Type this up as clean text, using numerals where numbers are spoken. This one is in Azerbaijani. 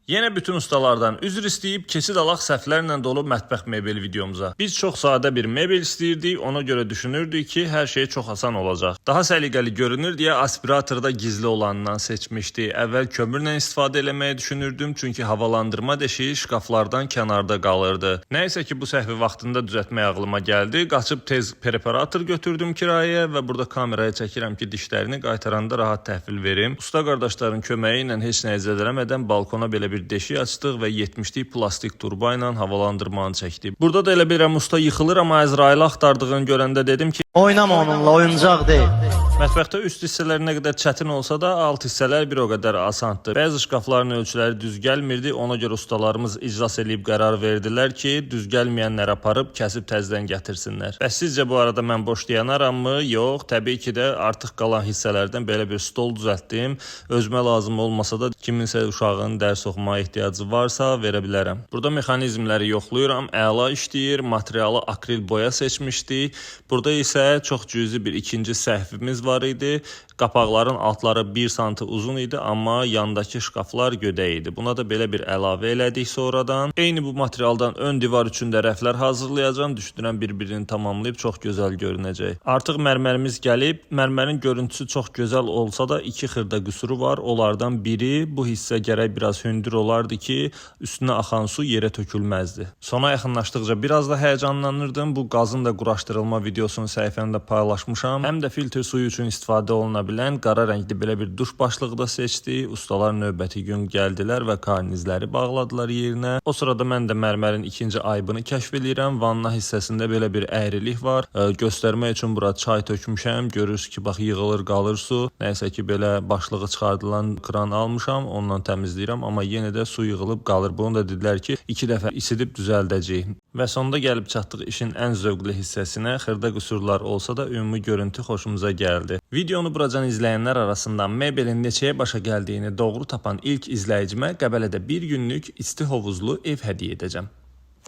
Yenə bütün ustalardan üzr istəyib keçid alaq səhvlərlə dolu mətbəx mebeli videomuza. Biz çox sadə bir mebel istəyirdik, ona görə düşünürdük ki, hər şey çox asan olacaq. Daha səliqəli görünür deyə aspiratorda gizli olanından seçmişdik. Əvvəl kömürlə istifadə eləməyi düşünürdüm, çünki havalandırma deşiyi şkaflardan kənarda qalırdı. Nəysə ki, bu səhvi vaxtında düzəltmək ağlıma gəldi. Qaçıb tez preparator götürdüm kirayəyə və burada kameraya çəkirəm ki, dişlərini qaytaranda rahat təhvil verim. Usta qardaşların köməyi ilə heç nəyə zədələmədən balkona belə bir deşik açdıq və 70'lik plastik turba ilə havalandırmanı çəkdik. Burada da elə bilirəm usta yıxılır, amma Əzraili axtardığını görəndə dedim ki, oynama onunla, oyuncaq deyil. Mətbəxdə üst hissələr nə qədər çətin olsa da, alt hissələr bir o qədər asandır. Bəzi şkafların ölçüləri düz gəlmirdi, ona görə ustalarımız iclas edib qərar verdilər ki, düz gəlməyənləri aparıb kəsib təzədən gətirsinlər. Bəs sizcə bu arada mən boş deyanaramı? Yox, təbii ki də artıq qalan hissələrdən belə bir stol düzəltdim. Özümə lazım olmasa da kiminsə uşağının dərs oxumaya ehtiyacı varsa verə bilərəm. Burada mexanizmləri yoxluyuram, əla işləyir, materialı akril boya seçmişdik. Burada isə çox cüzi bir ikinci səhvimiz var idi. Qapaqların altları 1 sm uzun idi, amma yandakı şkaflar gödək idi. Buna da belə bir əlavə elədik sonradan. Eyni bu materialdan ön divar üçün də rəflər hazırlayacağam. Düşünürəm bir-birini tamamlayıb çox gözəl görünəcək. Artıq mərmərimiz gəlib. Mərmərin görüntüsü çox gözəl olsa da 2 xırda qüsuru var. Onlardan biri bu hissə gərək biraz hündür olardı ki, üstünə axan su yerə tökülməzdi. Sona yaxınlaşdıqca biraz da həyəcanlanırdım. Bu qazın da quraşdırılma videosunu səhifəmdə paylaşmışam. Həm də filtr suyu üçün istifadə oluna bilən qara rəngli belə bir duş başlığı da seçdik. Ustalar növbəti gün gəldilər və karnizləri bağladılar yerinə. O sırada mən də mərmərin ikinci aybını kəşf edirəm. Vanna hissəsində belə bir əyrilik var. Göstərmək üçün bura çay tökmüşəm. Görürsünüz ki, bax yığılır, qalır su. Nəysə ki, belə başlığı çıxardılan kran almışam. Ondan təmizləyirəm, amma yenə də su yığılıb qalır. Bunu da dedilər ki, 2 dəfə isidib düzəldəcəyik. Və sonda gəlib çatdıq işin ən zövqlü hissəsinə. Xırda qüsurlar olsa da ümumi görüntü xoşumuza gəldi. Videonu buracan izləyənlər arasından mebelin neçəyə başa gəldiyini doğru tapan ilk izləyicimə Qəbələdə bir günlük isti hovuzlu ev hədiyyə edəcəm.